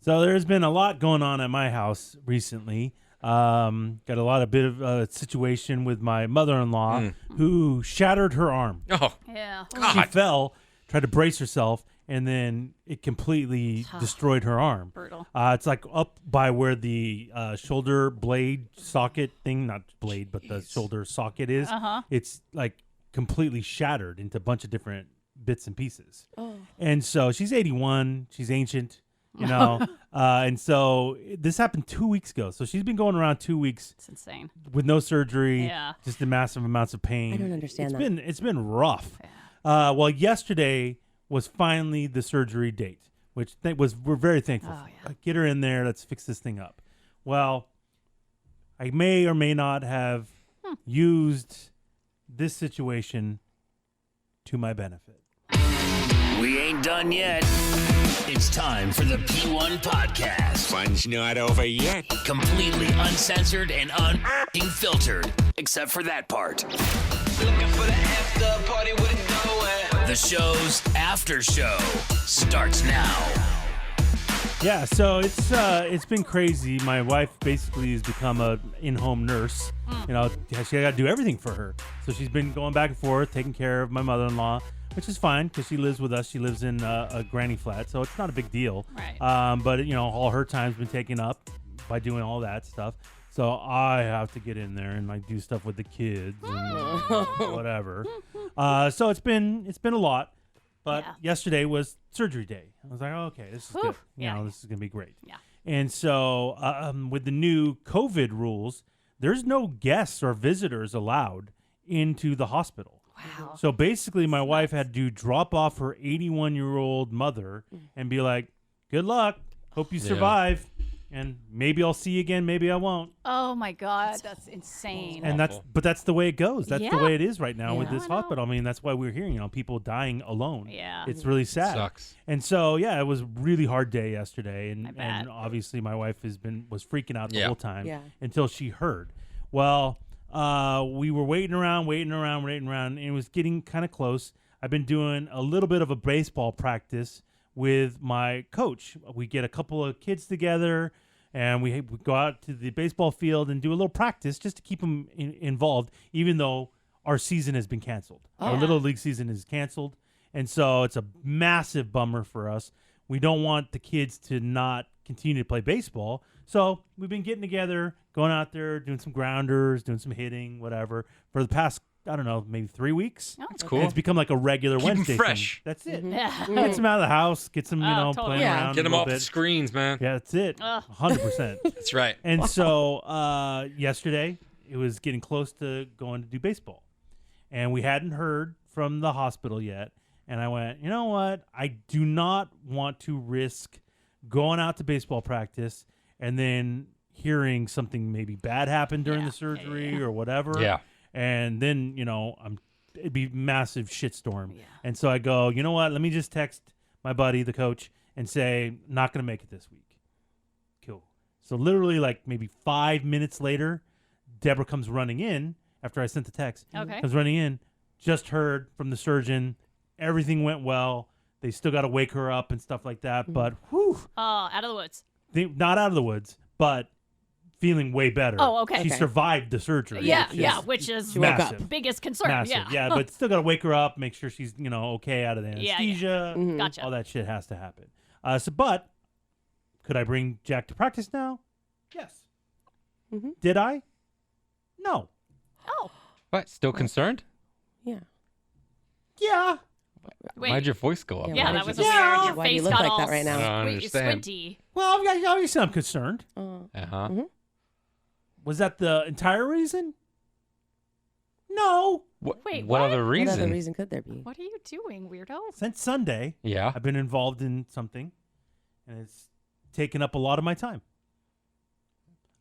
So there's been a lot going on at my house recently. Got a lot of bit of a situation with my mother-in-law who shattered her arm. Oh, Yeah. She fell, tried to brace herself, and then it completely destroyed her arm. Brutal. It's like up by where the shoulder blade socket thing, not blade, but the shoulder socket is. It's like completely shattered into a bunch of different bits and pieces. And so she's 81. She's ancient, you know. And so this happened 2 weeks ago. So she's been going around 2 weeks It's insane. with no surgery, Yeah. just in massive amounts of pain. I don't understand that. It's been rough. Well, yesterday was finally the surgery date, which we're very thankful for. yeah. Like, get her in there. Let's fix this thing up. Well, I may or may not have used this situation to my benefit. We ain't done yet. It's time for the P1 Podcast. Fun's not over yet. Completely uncensored and unfiltered. Except for that part. Looking for the after party with it going. The show's after show starts now. Yeah, so it's been crazy. My wife basically has become a in-home nurse. You know, she got to do everything for her. So she's been going back and forth, taking care of my mother-in-law, which is fine because she lives with us. She lives in a granny flat, so it's not a big deal. Right. But you know, all her time's been taken up by doing all that stuff. So I have to get in there and like do stuff with the kids and whatever. So it's been a lot. But yesterday was surgery day. I was like, oh, okay, this is good. You know, this is gonna be great. Yeah. And so with the new COVID rules, there's no guests or visitors allowed into the hospital. Wow. So basically, my wife had to drop off her 81-year-old mother and be like, good luck. Hope you survive. And maybe I'll see you again. Maybe I won't. Oh my God, that's insane. And that's the way it goes. That's the way it is right now with this I know. hospital. I mean, that's why we're hearing, people dying alone. Yeah. It's really sad. Sucks. And so, it was a really hard day yesterday. I And, bet. and obviously my wife was freaking out the Yeah. whole time Yeah. until she heard. Well, we were waiting around, and it was getting kind of close. I've been doing a little bit of a baseball practice with my coach. We get a couple of kids together, and we go out to the baseball field and do a little practice just to keep them involved, even though our season has been canceled. Our Little League season is canceled, and so it's a massive bummer for us. We don't want the kids to not continue to play baseball, so we've been getting together, going out there, doing some grounders, doing some hitting, whatever, for the past, I don't know, maybe 3 weeks. That's cool. And it's become like a regular Keep 'em Wednesday fresh. thing. That's it. Yeah. Get them out of the house, get some, Totally. playing Yeah. around Get a them little off the bit. screens, man. Yeah, that's it. 100%. That's right. And so yesterday, it was getting close to going to do baseball. And we hadn't heard from the hospital yet. And I went, you know what? I do not want to risk going out to baseball practice and then hearing something maybe bad happen during the surgery or whatever. Yeah. And then, it'd be massive shitstorm. Yeah. And so I go, you know what? Let me just text my buddy, the coach, and say, not going to make it this week. Cool. So literally like maybe 5 minutes later, Deborah comes running in after I sent the text. Okay. Comes running in, just heard from the surgeon. Everything went well. They still got to wake her up and stuff like that. But whew, Out of the woods. not out of the woods, but feeling way better. Oh, okay. She Okay. survived the surgery. Which is massive. biggest concern. Massive. Yeah. But still got to wake her up, make sure she's, okay out of the anesthesia. Gotcha. All that shit has to happen. But could I bring Jack to practice now? Yes. Did I? No. Oh, What? Still concerned? Yeah. Yeah. wait. Why'd your voice go up? Yeah, Yeah, why that did was you- weird. Your Why do you face look got like all that right now? I don't squinty- understand. squinty. Well, obviously I'm concerned. Uh-huh. Was that the entire reason? No. What, Wait, what what? other What reason? other reason could there be? What are you doing, weirdo? Since Sunday, Yeah. I've been involved in something, and it's taken up a lot of my time.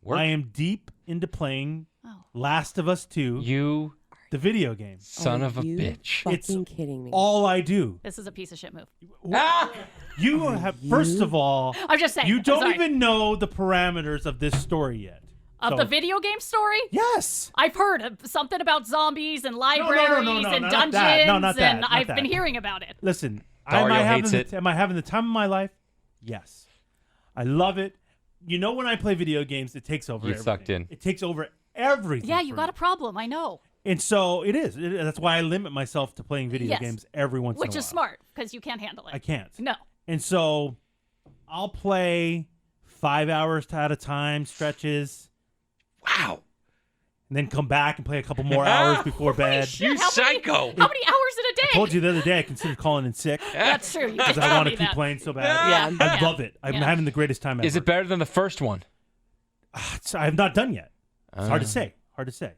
Work. I am deep into playing Oh. Last of Us 2, You the video game. son Are of a you bitch. Fucking kidding me. All I do. This is a piece of shit move. You have, first of all, I'm just saying. you I'm don't sorry. even know the parameters of this story yet. Of So- the video game story? Yes. I've heard of something about zombies and libraries and not dungeons, that. No, not that, and not I've that. been hearing about it. Listen, Dario hates it. am I having the time of my life? Yes. I love it. You know, when I play video games, it takes over. You everything. sucked in. It takes over everything. Yeah, you for got me. a problem. I know. And so it is. That's why I limit myself to playing video Yes. games every once in a while. Which is smart because you can't handle it. I can't. No. And so I'll play 5 hours at a time, stretches, Wow. and then come back and play a couple more hours before bed. Shit, You how many- psycho. How many hours in a day? I told you the other day I considered calling in sick That's true. You because did I tell want me to keep that. playing so bad. Yeah. I Yeah. love it. I'm Yeah. having the greatest time ever. Is it better than the first one? I have not done yet. It's hard to say. Hard to say.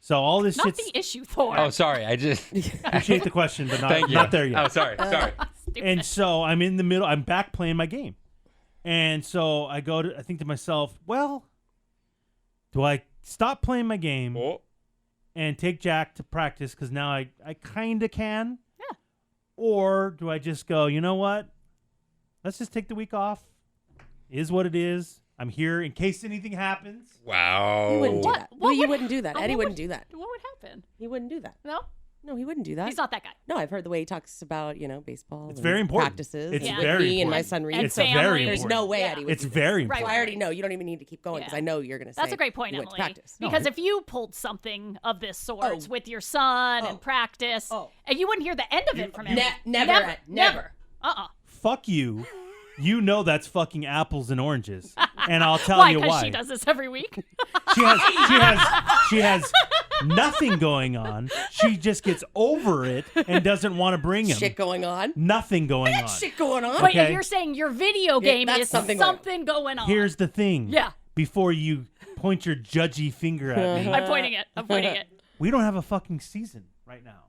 So all this Not shit's. the issue, Thor. Oh, sorry. I just. Appreciate the question, but not, Thank you. not there yet. Oh, sorry. Sorry. Stupid. And so I'm in the middle. I'm back playing my game, and so I think to myself, well, do I stop playing my game Oh. and take Jack to practice because now I kind of can? Yeah. Or do I just go, you know what? Let's just take the week off. Is what it is. I'm here in case anything happens. Wow. He wouldn't do What- that. what He would- wouldn't do that. what Eddie would- wouldn't do that. What would happen? He wouldn't do that. No? No, he wouldn't do that. He's not that guy. No, I've heard the way he talks about, baseball. It's and very important. Practices. It's and Yeah. very me and my important. son Reed. And It's family. very There's important. no way Yeah. Eddie would It's do that. very Right, important. So I already know. You don't even need to keep going because Yeah. I know you're going to say That's a great point, you went to Emily. practice. Because if you pulled something of this sort Oh. with your son Oh. and practice, Oh. and you wouldn't hear the end of it from him. never. Never. Uh-uh. Fuck you. You know that's fucking apples and oranges, and I'll tell Why? you Because why. she does this every week. She has nothing going on. She just gets over it and doesn't want to bring him. Shit going on. Nothing going on. Shit going on. Wait, Okay. and you're saying your video game that's is something something, going going on. Here's the thing. Yeah. Before you point your judgy finger at me, I'm pointing it. I'm pointing it. we don't have a fucking season right now.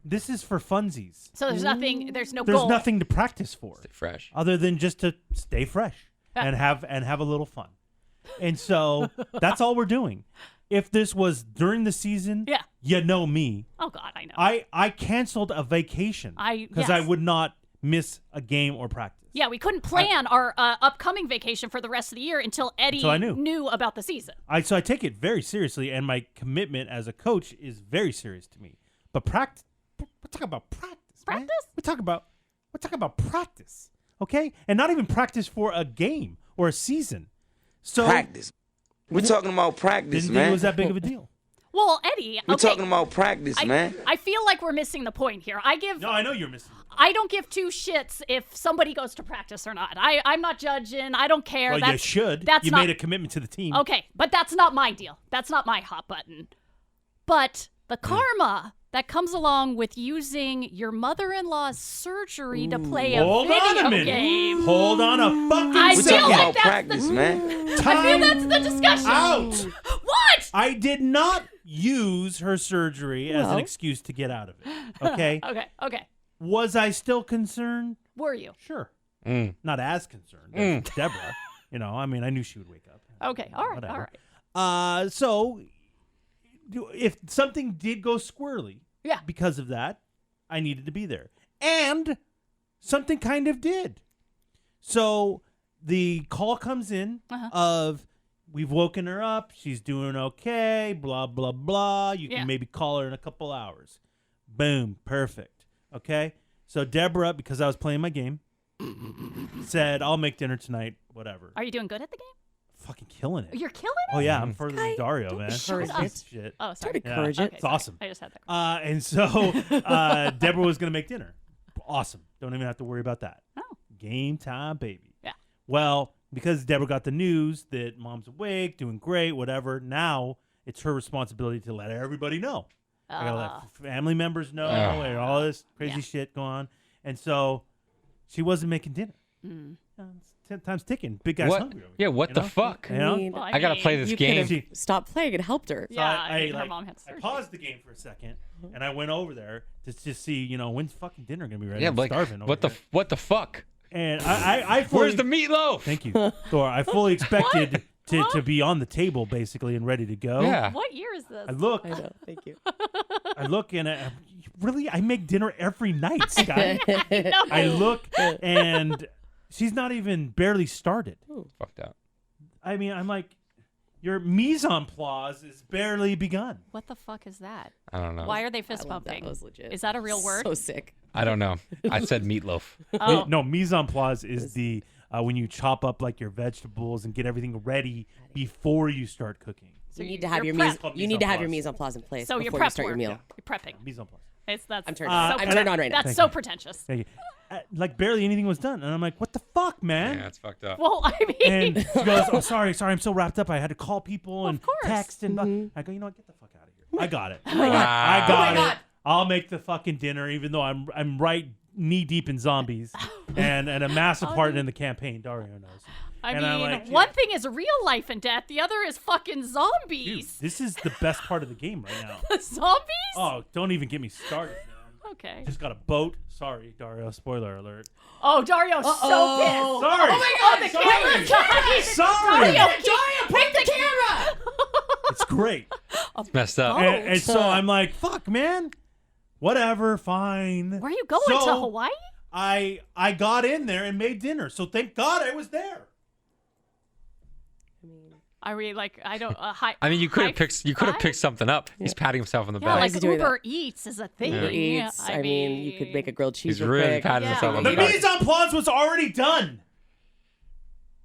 This is for funsies. So there's nothing. There's no There's goal. nothing to practice for. Fresh. Other than just to stay fresh and have a little fun. And so that's all we're doing. If this was during the season, Yeah. you know me. Oh God, I know. I canceled a vacation because I yes. would not miss a game or practice. Yeah, we couldn't plan our upcoming vacation for the rest of the year until Eddie Until I knew. about the season. So I take it very seriously, and my commitment as a coach is very serious to me. But practice, we're talking about practice. man. Practice? We're talking about practice, okay? And not even practice for a game or a season. So Practice. We're talking about practice, didn't think it man. was that big of a deal. Well, Eddie, We're okay, talking about practice, man. I feel like we're missing the point here. No, I know you're missing. I don't give two shits if somebody goes to practice or not. I'm not judging. I don't care. Well, you should. That's You not, made a commitment to the team. Okay, but that's not my deal. That's not my hot button. But the karma that comes along with using your mother-in-law's surgery to play a Hold on video a minute. game. Hold on a fucking I We're feel talking like about that's practice, the, man. I feel Time that's the discussion. out. What? I did not use her surgery as an Well. excuse to get out of it. Okay? Okay. Was I still concerned? Were you? Sure. Mm. Not as concerned as Deborah. I mean, I knew she would wake up. Okay. All right. Whatever. All right. So if something did go squirrely Yeah. because of that, I needed to be there. And something kind of did. So the call comes in Uh-huh. of we've woken her up, she's doing okay, blah, blah, blah. You Yeah. can maybe call her in a couple hours. Boom, perfect. Okay? So Deborah, because I was playing my game, said, I'll make dinner tonight, whatever. Are you doing good at the game? Fucking killing it. You're killing it. Oh, yeah, I'm further than Guy, Dario, don't man. encourage Piece it. of shit. Oh, sorry. Don't encourage Yeah. it. It's awesome. I just had that. Question. And so Deborah was going to make dinner. Awesome. Don't even have to worry about that. Oh. Game time, baby. Yeah. Well, because Deborah got the news that mom's awake, doing great, whatever, now it's her responsibility to let everybody know. I got to let family members know and all this crazy Yeah. shit going on. And so she wasn't making dinner. Mm. It's 10 times ticking. Big guy's What? hungry over Yeah, here, what you the know? fuck? You know? mean, Well, I gotta play this you game. could have stopped playing and helped her. So Yeah, I her mom had surgery. paused the game for a second, and I went over there to just see, when's fucking dinner gonna be ready. Yeah, I'm like starving. what over the fuck? here. And I fully, Where's the meatloaf? Thank you, Thor. I fully expected to be on the table basically and ready to go. Yeah. What year is this? I look, I know. Thank you. and really, I make dinner every night, Sky. No. I look, and she's not even barely started. Fucked up. I mean, I'm like, your mise en place is barely begun. What the fuck is that? I don't know. Why are they I fist love that. bumping? That was legit. Is that a real word? So sick. I don't know. I said meatloaf. Oh. No, mise en place is the when you chop up like your vegetables and get everything ready before you start cooking. You need to have you're your prep. you need to have your mise en place in place So your before prep you start your work. meal. You're prepping. Mise en place. That's I'm turned so on. I'm turned on right now. That's so pretentious. Thank you. Like barely anything was done, and I'm like, "What the fuck, man?" Yeah, it's fucked up. Well, I mean, And she goes, "Oh, sorry, I'm so wrapped up. I had to call people and of course. text and." I go, "You know what? Get the fuck out of here. I got it. Wow. I got God. it. I'll make the fucking dinner, even though I'm right knee deep in zombies and a massive part in the campaign. Dario knows. I And I'm mean, like, one thing is real life and death. The other is fucking Dude, zombies. this is the best part of the game right now. Zombies? Oh, don't even get me started, man. Okay. Just got a boat. Sorry, Dario. Spoiler alert. Oh, Dario's so pissed. Sorry. Oh my God, the camera's on. Sorry. Dario, break the camera. It's great. It's messed up. And so I'm like, fuck, man. Whatever, fine. Where are you going So, to Hawaii? I got in there and made dinner, so thank God I was there. I mean, like, I don't. I mean, you could have picked. You could have five? picked something up. He's patting himself on the Yeah, back. like he doing Uber Eats is a thing. Uber Eats. I mean, you could make a grilled cheese. He's real really quick. patting himself on The the back. mise en place was already done.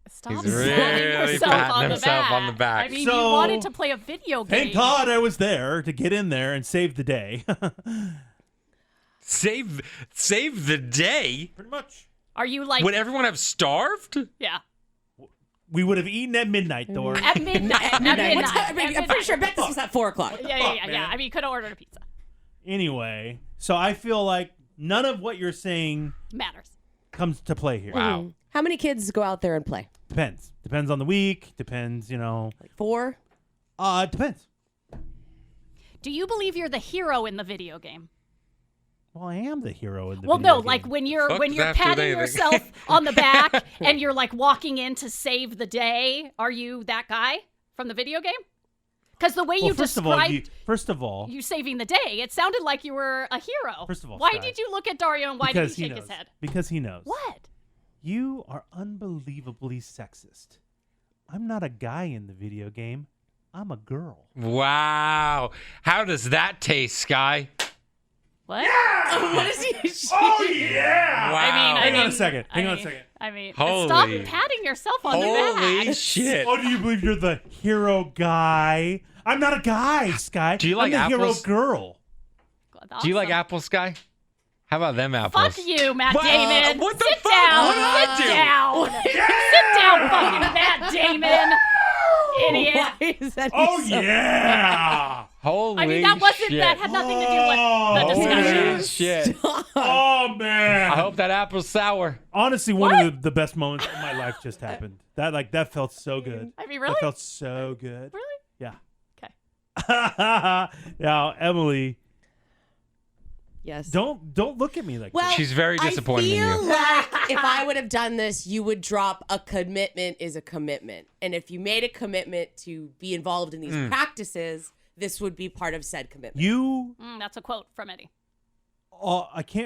Stop He's patting really yourself patting on the himself on the back. I mean, So, you wanted to play a video game. Thank God I was there to get in there and save the day. Save the day. Pretty much. Are you like? Would everyone have starved? Yeah. We would have eaten at midnight, Thor. At midnight. At Midnight. midnight. What time? At I'm pretty sure midnight. this was at 4 o'clock. Yeah. man. I mean, you could have ordered a pizza. Anyway, so I feel like none of what you're saying Matters. comes to play here. Wow. How many kids go out there and play? Depends. Depends on the week. Depends, Like 4? It depends. Do you believe you're the hero in the video game? Well, I am the hero in the Well, video no, game. like when you're Fuck does that have to do with patting anything? yourself on the back and you're like walking in to save the day. Are you that guy from the video game? Because the way Well, you first described of all, you saving the day, it sounded like you were a hero. First of all, why Sky, did you look at Dario and why did because he he shake knows. his head? Because he knows. What? You are unbelievably sexist. I'm not a guy in the video game. I'm a girl. Wow. How does that taste, Sky? What? What is he? Oh yeah! Wow. Hang on a second. Hang on a second. I mean, Holy- stop patting yourself on the Holy back. shit. Oh, do you believe you're the hero guy? I'm not a guy, Sky. Do you like I'm the apples? hero girl. Do you like Awesome. apples, Sky? How about them apples? Fuck you, Matt Well, Damon. what the Sit fuck? down. What did I Sit do? down. Sit down, fucking Matt Damon. Idiot. Why is that? Oh so- yeah! Holy I mean, that wasn't. shit. That had nothing to do with the Oh, discussion. Holy shit. Oh man! I hope that apple's sour. Honestly, one of the best moments of my life just happened. That felt so good. I mean, really? That felt so good. Really? Yeah. Okay. Now, Emily, Yes. don't look at me like Well, She's very disappointed in I feel you. like if I would have done this, you would drop a commitment is a commitment. And if you made a commitment to be involved in these practices, this would be part of said commitment. that. You That's a quote from Eddie.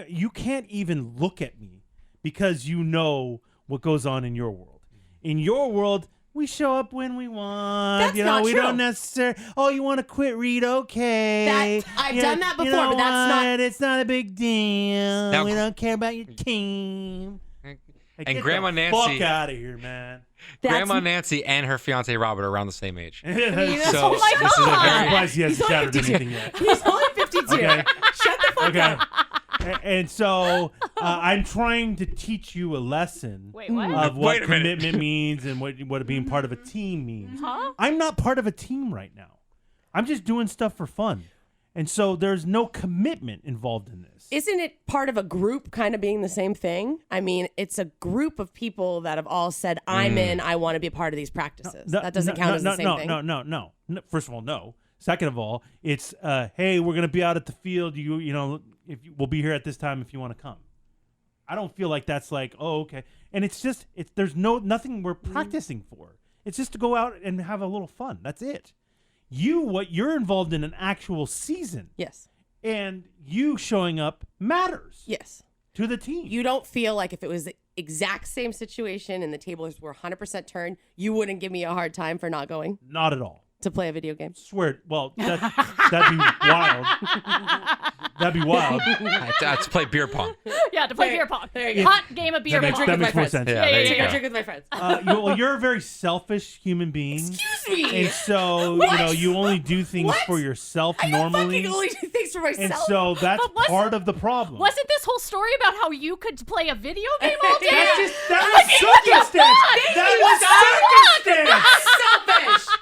you can't even look at me because you know what goes on in your world. In your world, we show up when we want. That's you know, not we true. don't necessarily. Oh, you want to quit? Read? Okay. I've You done know- that you before, know but that's not- what? It's not a big deal. Now- we don't care about your team. Like, And get Grandma the Nancy- fuck out of here, man. Grandma Nancy and her fiance Robert are around the same age. So, Oh my this is a God. I'm very surprised he hasn't He's only shattered 52. anything yet. He's only 52. Okay. Shut the fuck Okay. up. And so I'm trying to teach you a lesson Wait, what? of what Wait a minute. commitment means and what being part of a team means. Huh? I'm not part of a team right now. I'm just doing stuff for fun. And so there's no commitment involved in this. Isn't it part of a group kind of being the same thing? I mean, it's a group of people that have all said, I'm in, I want to be a part of these practices. That doesn't count as the same thing. No. First of all, no. Second of all, it's hey, we're gonna be out at the field. We'll be here at this time if you want to come. I don't feel like that's like, oh, okay. And it's there's nothing we're practicing for. It's just to go out and have a little fun. That's it. You're involved in an actual season, Yes. and you showing up matters Yes. to the team. You don't feel like if it was the exact same situation and the tables were 100% turned, you wouldn't give me a hard time for not going? Not at all. to play a video game? Swear. Well, that'd be wild. That'd be wild. Let's play beer pong. Yeah, to play beer pong. There you go. Hot game of beer That pong. makes more friends. sense. Yeah, there you Take a go. drink with my friends. You're a very selfish human being. Excuse me. And so, What? you only do things What? for yourself I don't normally. fucking only do things for myself. And so that's But wasn't- part of the problem. Wasn't this whole story about how you could play a video game all day? That was circumstance. That was circumstance. selfish.